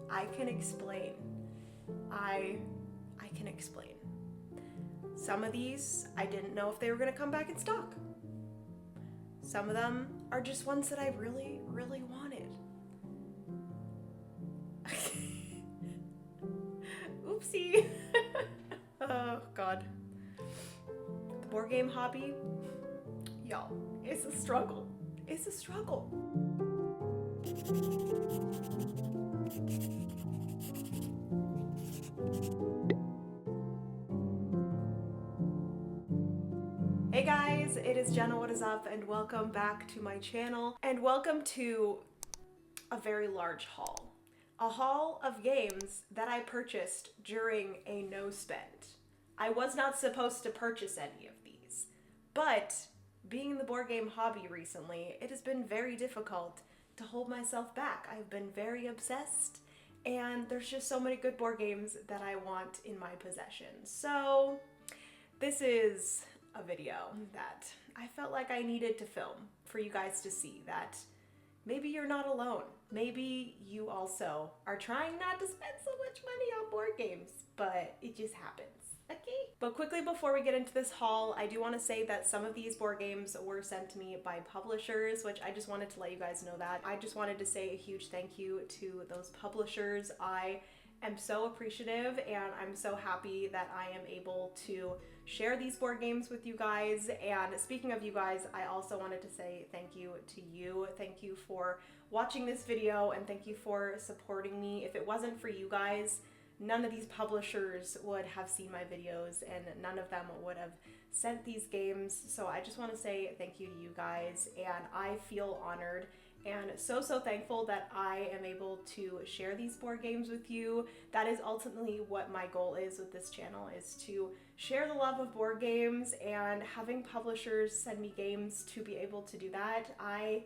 I can explain. I can explain. Some of these, I didn't know if they were gonna come back in stock. Some of them are just ones that I really, really wanted. Oopsie. Oh, God. The board game hobby, y'all, it's a struggle. It's a struggle. Hey guys, it is Jenna, what is up, and welcome back to my channel, and welcome to a very large haul. A haul of games that I purchased during a no spend. I was not supposed to purchase any of these, but being in the board game hobby recently, it has been very difficult to hold myself back. I've been very obsessed, and there's just so many good board games that I want in my possession. So this is a video that I felt like I needed to film for you guys to see that maybe you're not alone. Maybe you also are trying not to spend so much money on board games, but it just happens. Okay. But quickly before we get into this haul, I do want to say that some of these board games were sent to me by publishers, which I just wanted to let you guys know that. I just wanted to say a huge thank you to those publishers. I am so appreciative and I'm so happy that I am able to share these board games with you guys. And speaking of you guys, I also wanted to say thank you to you. Thank you for watching this video and thank you for supporting me. If it wasn't for you guys, none of these publishers would have seen my videos and none of them would have sent these games. So I just want to say thank you to you guys, and I feel honored and so thankful that I am able to share these board games with you. That is ultimately what my goal is with this channel, is to share the love of board games, and having publishers send me games to be able to do that, I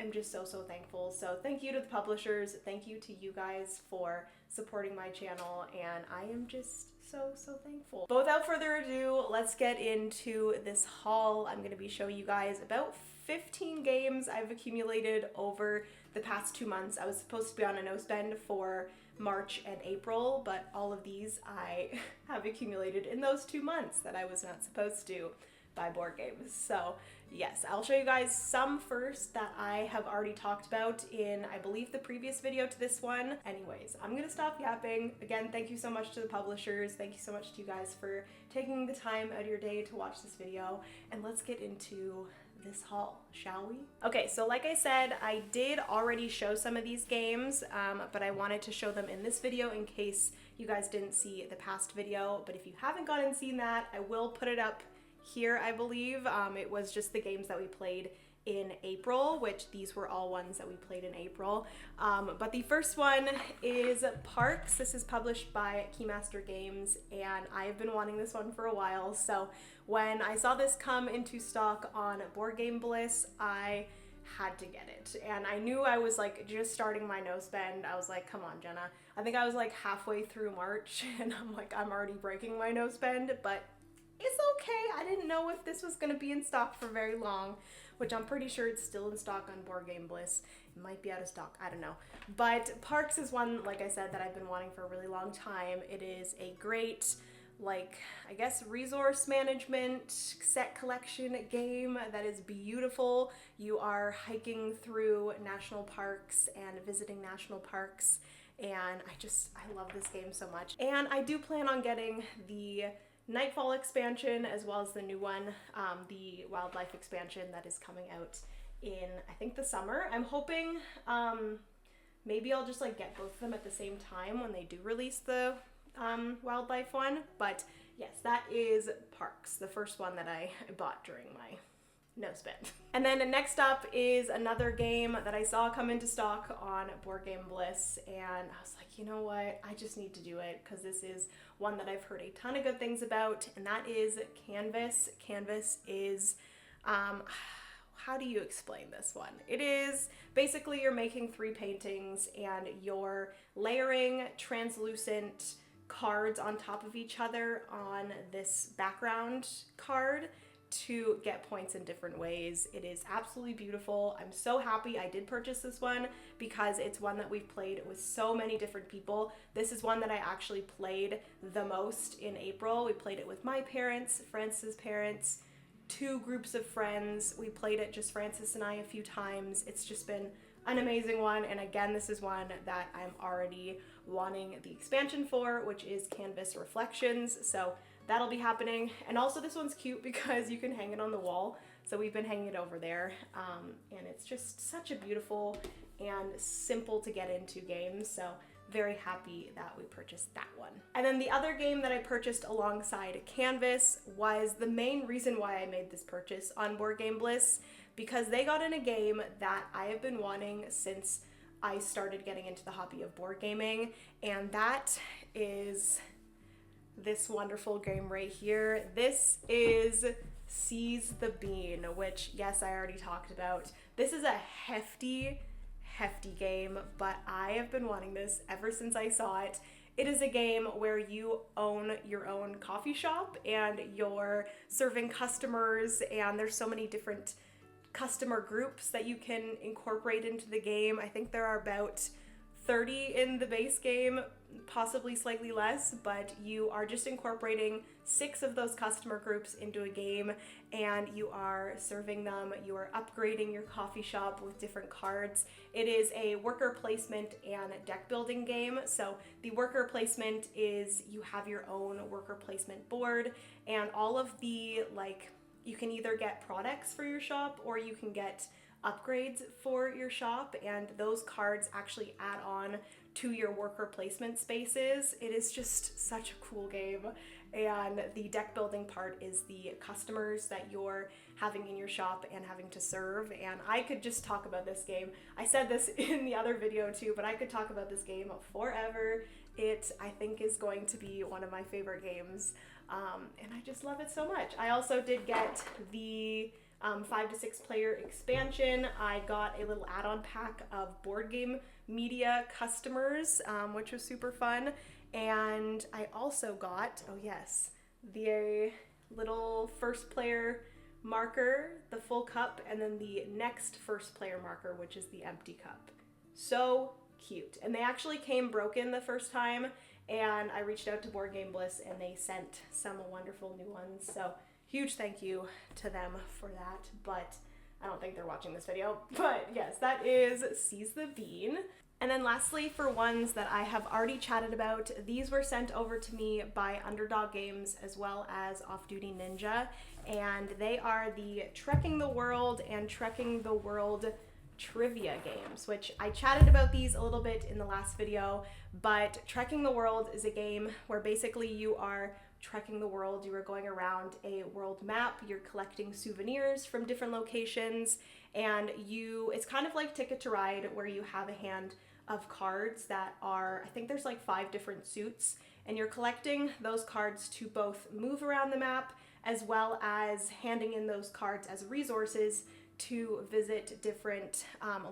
am just so thankful. So thank you to the publishers, thank you to you guys for supporting my channel, and I am just so thankful. But without further ado, let's get into this haul. I'm going to be showing you guys about 15 games I've accumulated over the past 2 months. I was supposed to be on a no spend for March and April, but all of these I have accumulated in those 2 months that I was not supposed to buy board games. So yes, I'll show you guys some first that I have already talked about in, I believe, the previous video to this one. Anyways, I'm gonna stop yapping. Again, thank you so much to the publishers. Thank you so much to you guys for taking the time out of your day to watch this video, and let's get into this haul, shall we? Okay, so like I said, I did already show some of these games, but I wanted to show them in this video in case you guys didn't see the past video. But if you haven't gone and seen that, I will put it up here, I believe. It was just the games that we played in April, which these were all ones that we played in April. But the first one is Parks. This is published by Keymaster Games, and I've been wanting this one for a while. So when I saw this come into stock on Board Game Bliss, I had to get it. And I knew I was like just starting my no spend. I was like, come on, Jenna. I think I was like halfway through March and I'm like, I'm already breaking my no spend, but it's okay. I didn't know if this was going to be in stock for very long, which I'm pretty sure it's still in stock on Board Game Bliss. It might be out of stock, I don't know. But Parks is one, like I said, that I've been wanting for a really long time. It is a great, like, I guess, resource management set collection game that is beautiful. You are hiking through national parks and visiting national parks, and I love this game so much. And I do plan on getting the Nightfall expansion as well as the new one, the Wildlife expansion that is coming out in, I think, the summer. I'm hoping maybe I'll just like get both of them at the same time when they do release the Wildlife one. But yes, that is Parks, the first one that I bought during my no spend. And then next up is another game that I saw come into stock on Board Game Bliss, and I was like, you know what, I just need to do it because this is one that I've heard a ton of good things about, and that is Canvas. Canvas is, how do you explain this one? It is basically you're making 3 paintings and you're layering translucent cards on top of each other on this background card, to get points in different ways. It is absolutely beautiful. I'm so happy I did purchase this one because it's one that we've played with so many different people. This is one that I actually played the most in April. We played it with my parents, Francis' parents, 2 groups of friends. We played it just Francis and I a few times. It's just been an amazing one, and again, this is one that I'm already wanting the expansion for, which is Canvas Reflections, so that'll be happening. And also this one's cute because you can hang it on the wall, so we've been hanging it over there, and it's just such a beautiful and simple to get into game, so very happy that we purchased that one. And then the other game that I purchased alongside Canvas was the main reason why I made this purchase on Board Game Bliss, because they got in a game that I have been wanting since I started getting into the hobby of board gaming, and that is this wonderful game right here. This is Seize the Bean, which, yes, I already talked about. This is a hefty game, but I have been wanting this ever since I saw it. It is a game where you own your own coffee shop and you're serving customers, and there's so many different customer groups that you can incorporate into the game. I think there are about 30 in the base game, possibly slightly less, but you are just incorporating 6 of those customer groups into a game, and you are serving them. You are upgrading your coffee shop with different cards. It is a worker placement and deck building game. So the worker placement is you have your own worker placement board, and all of the, like, you can either get products for your shop or you can get upgrades for your shop, and those cards actually add on to your worker placement spaces. It is just such a cool game, and the deck building part is the customers that you're having in your shop and having to serve. And I could just talk about this game. I said this in the other video too, but I could talk about this game forever. It, I think, is going to be one of my favorite games, and I just love it so much. I also did get the 5 to 6 player expansion. I got a little add-on pack of board game media customers, which was super fun. And I also got, oh yes, the little first player marker, the full cup, and then the next first player marker, which is the empty cup. So cute. And they actually came broken the first time, and I reached out to Board Game Bliss and they sent some wonderful new ones. So huge thank you to them for that, but I don't think they're watching this video. But yes, that is Seize the Bean. And then lastly, for ones that I have already chatted about, these were sent over to me by Underdog Games as well as Off Duty Ninja, and they are the Trekking the World and Trekking the World trivia games, which I chatted about these a little bit in the last video. But Trekking the World is a game where basically you are trekking the world. You are going around a world map, you're collecting souvenirs from different locations, and it's kind of like Ticket to Ride, where you have a hand of cards that are, I think there's like 5 different suits, and you're collecting those cards to both move around the map as well as handing in those cards as resources to visit different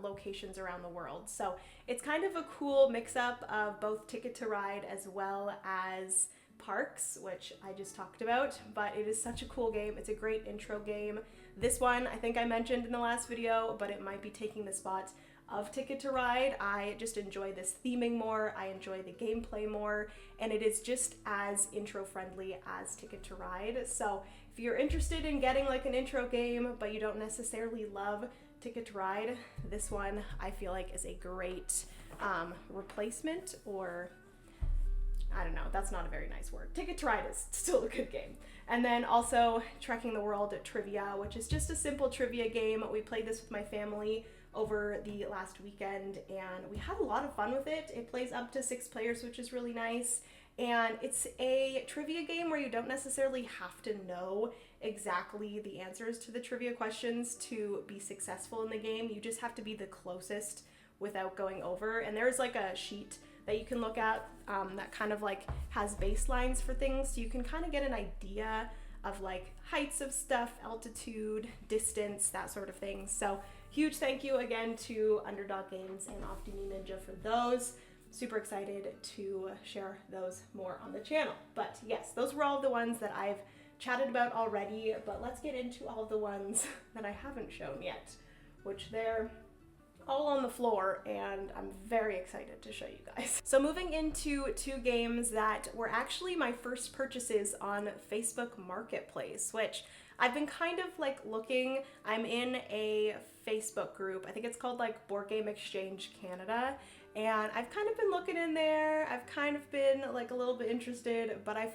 locations around the world. So it's kind of a cool mix-up of both Ticket to Ride as well as Parks, which I just talked about, but it is such a cool game. It's a great intro game. This one I think I mentioned in the last video, but it might be taking the spot of Ticket to Ride. I just enjoy this theming more, I enjoy the gameplay more, and it is just as intro friendly as Ticket to Ride. So if you're interested in getting like an intro game, but you don't necessarily love Ticket to Ride, this one I feel like is a great replacement, or I don't know, that's not a very nice word. Ticket to Ride is still a good game. And then also Trekking the World Trivia, which is just a simple trivia game. We played this with my family over the last weekend, and we had a lot of fun with it. It plays up to 6 players, which is really nice. And it's a trivia game where you don't necessarily have to know exactly the answers to the trivia questions to be successful in the game. You just have to be the closest without going over. And there's like a sheet that you can look at that kind of like has baselines for things, so you can kind of get an idea of like heights of stuff, altitude, distance, that sort of thing. So huge thank you again to Underdog Games and Off Duty Ninja for those. Super excited to share those more on the channel. But yes, those were all the ones that I've chatted about already, but let's get into all of the ones that I haven't shown yet, which they're all on the floor, and I'm very excited to show you guys. So moving into two games that were actually my first purchases on Facebook Marketplace, which I've been kind of like looking. I'm in a Facebook group, I think it's called like Board Game Exchange Canada, and I've kind of been looking in there. I've kind of been like a little bit interested, but I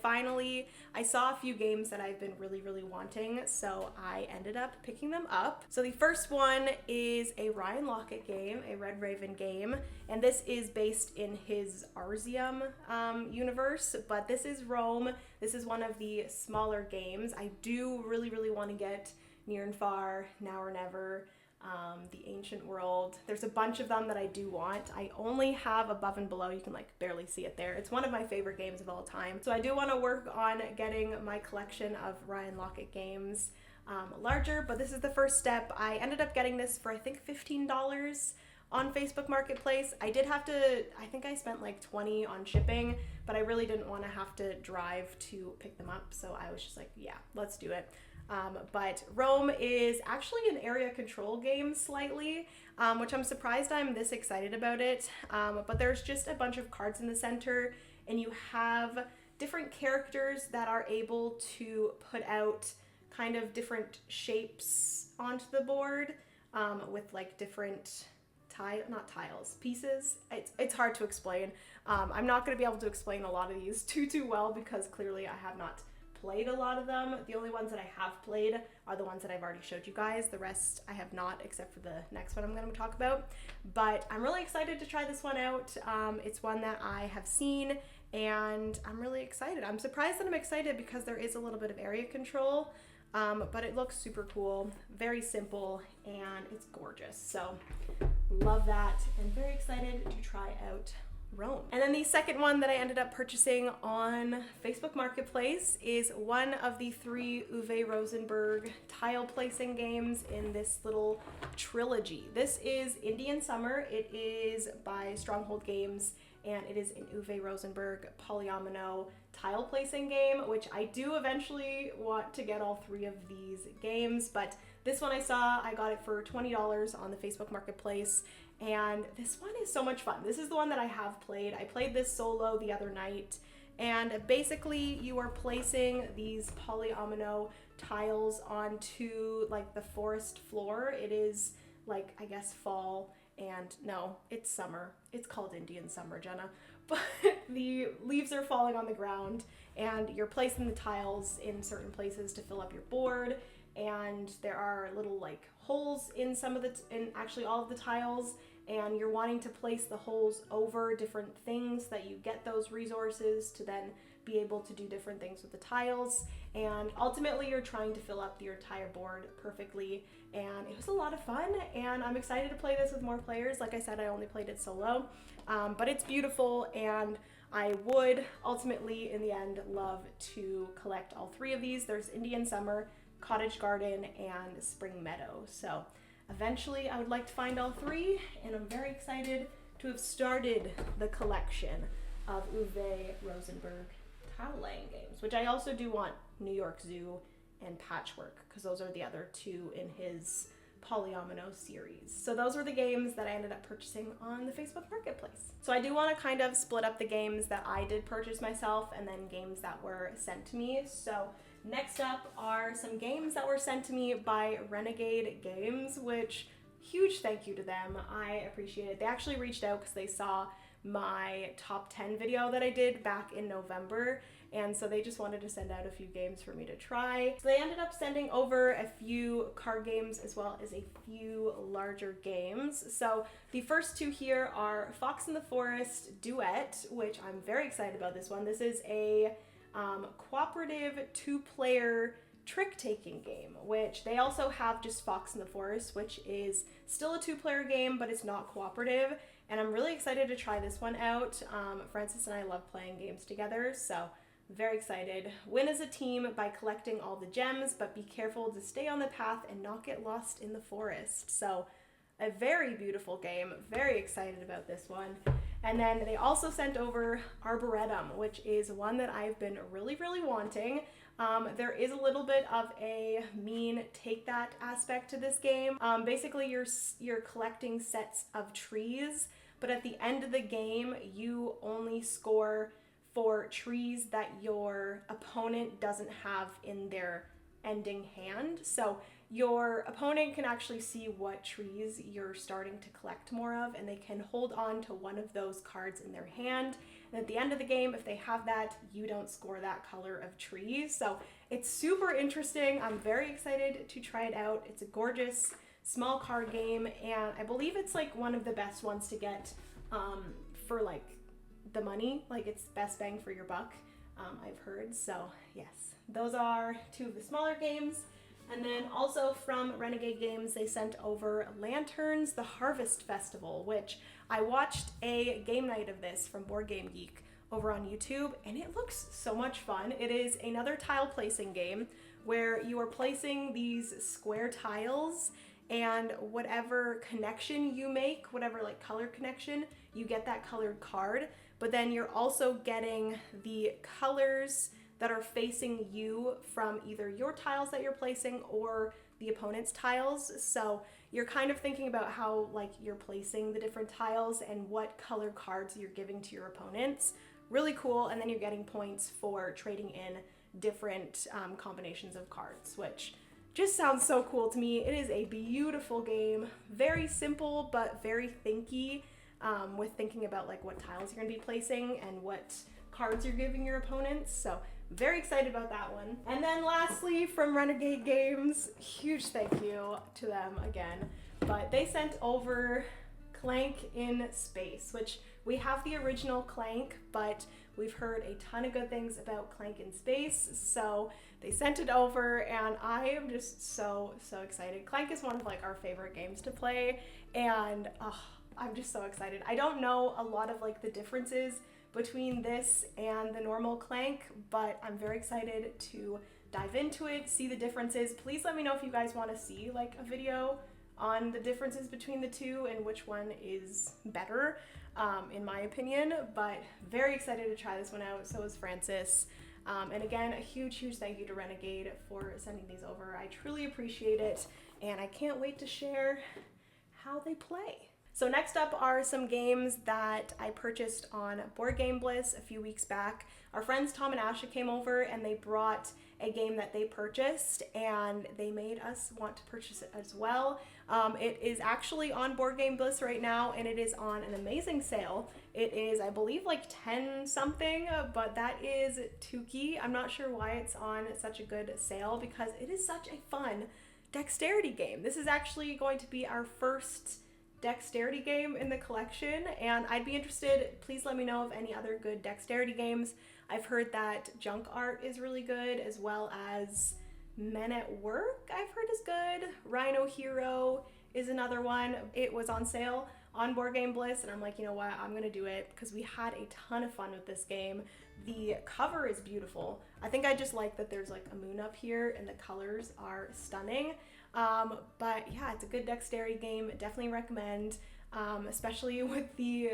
saw a few games that I've been really wanting, so I ended up picking them up. So the first one is a Ryan Lockett game, a Red Raven game, and this is based in his Arzium universe, but this is Rome. This is one of the smaller games. I do really want to get Near and Far, Now or Never, the Ancient World. There's a bunch of them that I do want. I only have Above and Below. You can like barely see it there. It's one of my favorite games of all time. So I do want to work on getting my collection of Ryan Lockett games larger, but this is the first step. I ended up getting this for I think $15 on Facebook Marketplace. I did have to, I think I spent like $20 on shipping, but I really didn't want to have to drive to pick them up. So I was just like, yeah, let's do it. But Rome is actually an area control game slightly, which I'm surprised I'm this excited about it. But there's just a bunch of cards in the center, and you have different characters that are able to put out kind of different shapes onto the board with like different pieces. It's hard to explain. I'm not going to be able to explain a lot of these too well because clearly I have not played a lot of them. The only ones that I have played are the ones that I've already showed you guys. The rest I have not, except for the next one I'm going to talk about. But I'm really excited to try this one out. It's one that I have seen, and I'm really excited. I'm surprised that I'm excited because there is a little bit of area control, but it looks super cool, very simple, and it's gorgeous. So love that, and very excited to try out Rome. And then the second one that I ended up purchasing on Facebook Marketplace is one of the 3 Uwe Rosenberg tile placing games in this little trilogy. This is Indian Summer. It is by Stronghold Games, and it is an Uwe Rosenberg polyomino tile placing game, which I do eventually want to get all 3 of these games, but this one I got it for $20 on the Facebook Marketplace, and this one is so much fun. This is the one that I have played. I played this solo the other night, and basically you are placing these polyomino tiles onto like the forest floor. It is like, I guess, fall, and no, it's summer. It's called Indian Summer, Jenna. But the leaves are falling on the ground, and you're placing the tiles in certain places to fill up your board, and there are little like holes in actually all of the tiles, and you're wanting to place the holes over different things that you get those resources to then be able to do different things with the tiles, and ultimately you're trying to fill up your entire board perfectly. And it was a lot of fun, and I'm excited to play this with more players. Like I said, I only played it solo, but it's beautiful, and I would ultimately in the end love to collect all 3 of these. There's Indian Summer, Cottage Garden, and Spring Meadow. So eventually I would like to find all 3, and I'm very excited to have started the collection of Uwe Rosenberg tile laying games, which I also do want New York Zoo and Patchwork, because those are the other 2 in his polyomino series. So those were the games that I ended up purchasing on the Facebook Marketplace. So I do want to kind of split up the games that I did purchase myself and then games that were sent to me. So next up are some games that were sent to me by Renegade Games, which huge thank you to them. I appreciate it. They actually reached out because they saw my top 10 video that I did back in November, and so they just wanted to send out a few games for me to try. So they ended up sending over a few card games as well as a few larger games. So the first 2 here are Fox in the Forest Duet, which I'm very excited about this one. This is a cooperative 2-player trick-taking game, which they also have just Fox in the Forest, which is still a 2-player game, but it's not cooperative, and I'm really excited to try this one out. Francis and I love playing games together, so very excited. Win as a team by collecting all the gems, but be careful to stay on the path and not get lost in the forest. So a very beautiful game, very excited about this one. And then they also sent over Arboretum, which is one that I've been really, really wanting. There is a little bit of a mean take that aspect to this game. Basically, you're collecting sets of trees, but at the end of the game, you only score for trees that your opponent doesn't have in their ending hand. So your opponent can actually see what trees you're starting to collect more of, and they can hold on to one of those cards in their hand. And at the end of the game, if they have that, you don't score that color of trees. So it's super interesting. I'm very excited to try it out. It's a gorgeous small card game, and I believe it's like one of the best ones to get for like the money. Like it's best bang for your buck, I've heard. So yes, those are two of the smaller games. And then also from Renegade Games, they sent over Lanterns, the Harvest Festival, which I watched a game night of this from Board Game Geek over on YouTube, and it looks so much fun. It is another tile placing game where you are placing these square tiles, and whatever connection you make, whatever like color connection, you get that colored card. But then you're also getting the colors that are facing you from either your tiles that you're placing or the opponent's tiles. So you're kind of thinking about how like you're placing the different tiles and what color cards you're giving to your opponents. Really cool. And then you're getting points for trading in different combinations of cards, which just sounds so cool to me. It is a beautiful game, very simple but very thinky, with thinking about like what tiles you're gonna be placing and what cards you're giving your opponents. So very excited about that one. And then lastly, from Renegade Games, huge thank you to them again, but they sent over Clank in Space, which we have the original Clank, but we've heard a ton of good things about Clank in Space, so they sent it over, and I am just so excited. Clank is one of like our favorite games to play, and I'm just so excited. I don't know a lot of like the differences between this and the normal Clank, but I'm very excited to dive into it, see the differences. Please let me know if you guys want to see like a video on the differences between the two and which one is better, in my opinion. But very excited to try this one out. So is Francis. And again, a huge thank you to Renegade for sending these over. I truly appreciate it, and I can't wait to share how they play. So next up are some games that I purchased on Board Game Bliss a few weeks back. Our friends Tom and Asha came over and they brought a game that they purchased, and they made us want to purchase it as well. It is actually on Board Game Bliss right now, and it is on an amazing sale. It is, I believe, like 10 something, but that is Tukey. I'm not sure why it's on such a good sale because it is such a fun dexterity game. This is actually going to be our first dexterity game in the collection, and I'd be interested, please let me know of any other good dexterity games. I've heard that Junk Art is really good, as well as Men at Work I've heard is good. Rhino Hero is another one. It was on sale on Board Game Bliss, and I'm like, you know what, I'm gonna do it because we had a ton of fun with this game. The cover is beautiful. I think I just like that there's like a moon up here and the colors are stunning. But yeah, it's a good dexterity game. Definitely recommend, especially with the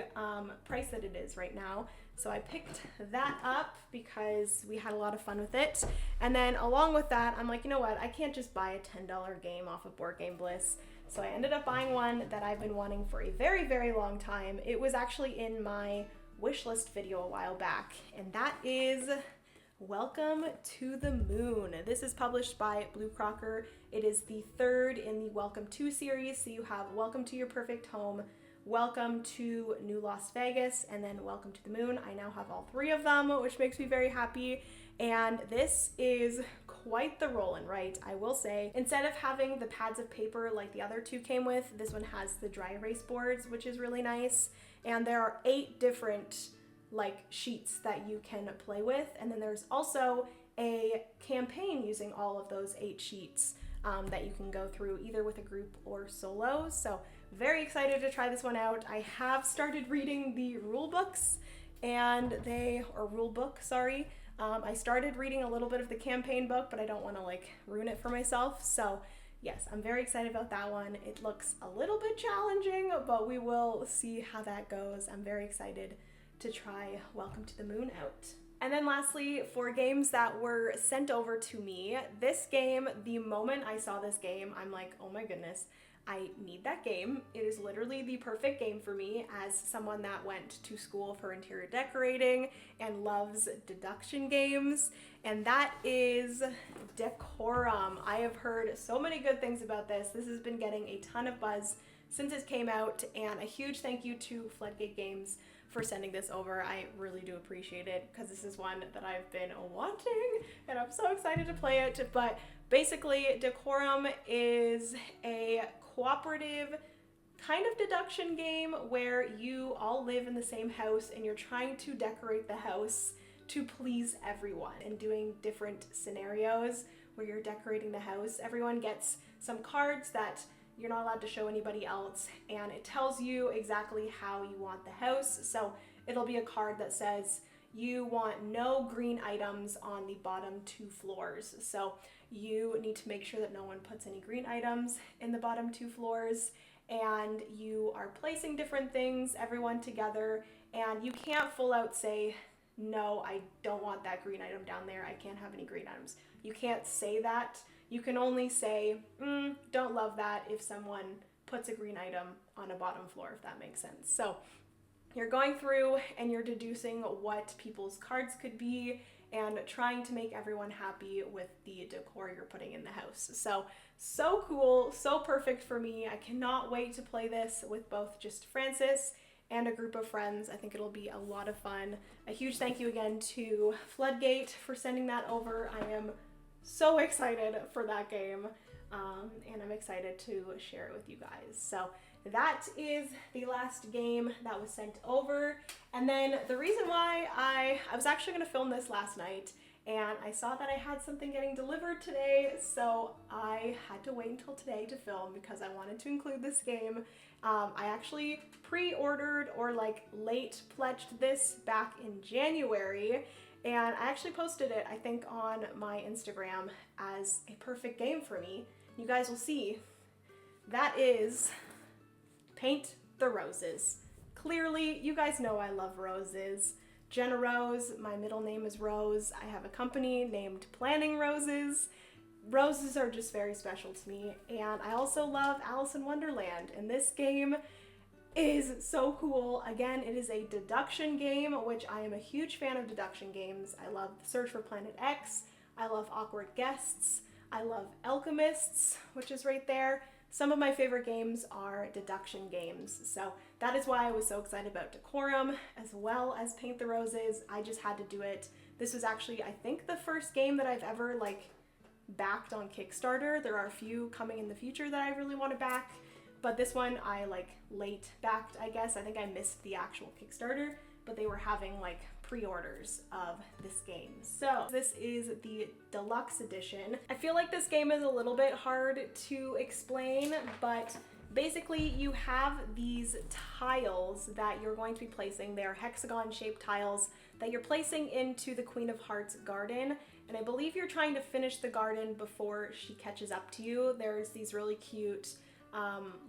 price that it is right now. So I picked that up because we had a lot of fun with it. And then along with that, I'm like, you know what? I can't just buy a $10 game off of Board Game Bliss. So I ended up buying one that I've been wanting for a very long time. It was actually in my wish list video a while back, and that is Welcome to the Moon. This is published by Blue Crocker. It is the third in the Welcome to series. So you have Welcome to Your Perfect Home, Welcome to New Las Vegas, and then Welcome to the Moon. I now have all three of them, which makes me very happy. And this is quite the roll-in, right? I will say, instead of having the pads of paper like the other two came with, this one has the dry erase boards, which is really nice. And there are 8 different like sheets that you can play with, and then there's also a campaign using all of those 8 sheets that you can go through either with a group or solo. So very excited to try this one out. I have started reading the rule books, and rule book, sorry. I started reading a little bit of the campaign book, but I don't want to like ruin it for myself. So yes, I'm very excited about that one. It looks a little bit challenging, but we will see how that goes. I'm very excited to try Welcome to the Moon out. And then lastly, for games that were sent over to me, this game, the moment I saw this game, I'm like, oh my goodness, I need that game. It is literally the perfect game for me as someone that went to school for interior decorating and loves deduction games, and that is Decorum. I have heard so many good things about this. This has been getting a ton of buzz since it came out, and a huge thank you to Floodgate Games for sending this over. I really do appreciate it because this is one that I've been wanting and I'm so excited to play it. But basically, Decorum is a cooperative kind of deduction game where you all live in the same house and you're trying to decorate the house to please everyone and doing different scenarios where you're decorating the house. Everyone gets some cards that you're not allowed to show anybody else, and it tells you exactly how you want the house. So it'll be a card that says you want no green items on the bottom 2 floors. So you need to make sure that no one puts any green items in the bottom 2 floors, and you are placing different things, everyone together, and you can't full out say, no, I don't want that green item down there. I can't have any green items. You can't say that. You can only say, don't love that if someone puts a green item on a bottom floor, if that makes sense. So you're going through and you're deducing what people's cards could be and trying to make everyone happy with the decor you're putting in the house. So cool, so perfect for me. I cannot wait to play this with both just Francis and a group of friends. I think it'll be a lot of fun. A huge thank you again to Floodgate for sending that over. I am so excited for that game, and I'm excited to share it with you guys. So that is the last game that was sent over. And then the reason why I was actually going to film this last night, and I saw that I had something getting delivered today, so I had to wait until today to film because I wanted to include this game. I actually pre-ordered or like late pledged this back in January, and I actually posted it, I think, on my Instagram as a perfect game for me. You guys will see. That is Paint the Roses. Clearly, you guys know I love roses. Jenna Rose, my middle name is Rose. I have a company named Planning Roses. Roses are just very special to me, and I also love Alice in Wonderland, and this game is so cool. Again, it is a deduction game, which I am a huge fan of deduction games. I love Search for Planet X. I love Awkward Guests. I love Alchemists, which is right there. Some of my favorite games are deduction games. So that is why I was so excited about Decorum as well as Paint the Roses. I just had to do it. This was actually, I think, the first game that I've ever backed on Kickstarter. There are a few coming in the future that I really want to back, but this one I late backed, I guess. I think I missed the actual Kickstarter, but they were having pre-orders of this game. So this is the deluxe edition. I feel like this game is a little bit hard to explain, but basically you have these tiles that you're going to be placing. They are hexagon shaped tiles that you're placing into the Queen of Hearts garden, and I believe you're trying to finish the garden before she catches up to you. There's these really cute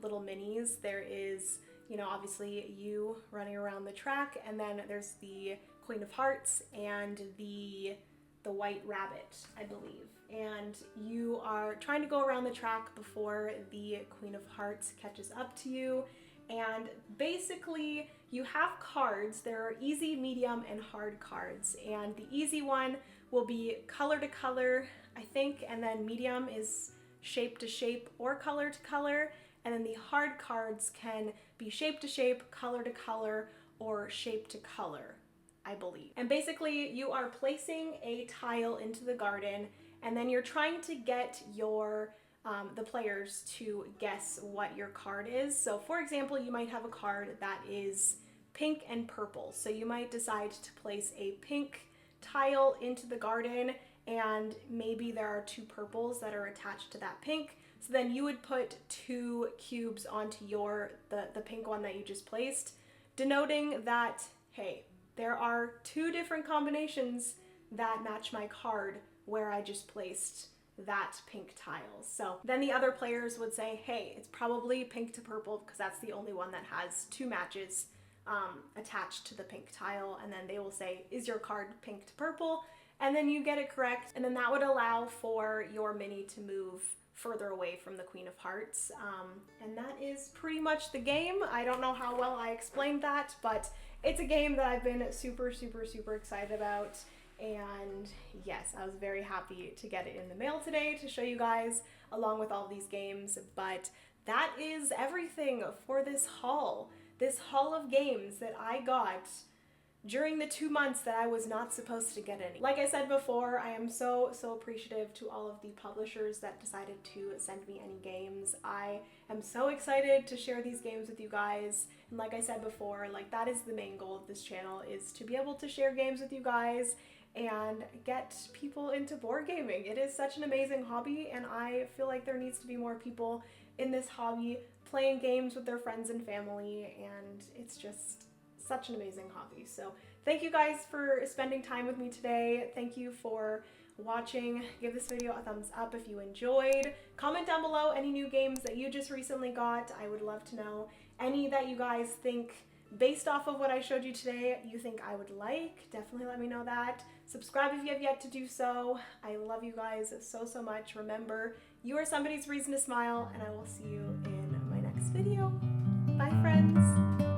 little minis. There is, obviously you running around the track, and then there's the Queen of Hearts and the White Rabbit, I believe. And you are trying to go around the track before the Queen of Hearts catches up to you. And basically you have cards. There are easy, medium, and hard cards. And the easy one will be color to color, I think, and then medium is shape to shape or color to color. And then the hard cards can be shape to shape, color to color, or shape to color, I believe. And basically you are placing a tile into the garden, and then you're trying to get your the players to guess what your card is. So for example, you might have a card that is pink and purple. So you might decide to place a pink tile into the garden, and maybe there are 2 purples that are attached to that pink. So then you would put 2 cubes onto the pink one that you just placed, denoting that, hey, there are 2 different combinations that match my card where I just placed that pink tile. So then the other players would say, hey, it's probably pink to purple because that's the only one that has 2 matches attached to the pink tile. And then they will say, is your card pink to purple? And then you get it correct. And then that would allow for your mini to move further away from the Queen of Hearts. And that is pretty much the game. I don't know how well I explained that, but it's a game that I've been super, super, super excited about. And yes, I was very happy to get it in the mail today to show you guys along with all these games. But that is everything for this haul of games that I got during the 2 months that I was not supposed to get any. Like I said before, I am so appreciative to all of the publishers that decided to send me any games. I am so excited to share these games with you guys. And like I said before, like that is the main goal of this channel, is to be able to share games with you guys and get people into board gaming. It is such an amazing hobby, and I feel like there needs to be more people in this hobby playing games with their friends and family, and it's just such an amazing hobby. So thank you guys for spending time with me today. Thank you for watching. Give this video a thumbs up if you enjoyed. Comment down below any new games that you just recently got. I would love to know any that you guys think, based off of what I showed you today, you think I would like. Definitely let me know that. Subscribe if you have yet to do so. I love you guys so much. Remember, you are somebody's reason to smile, and I will see you in my next video. Bye, friends.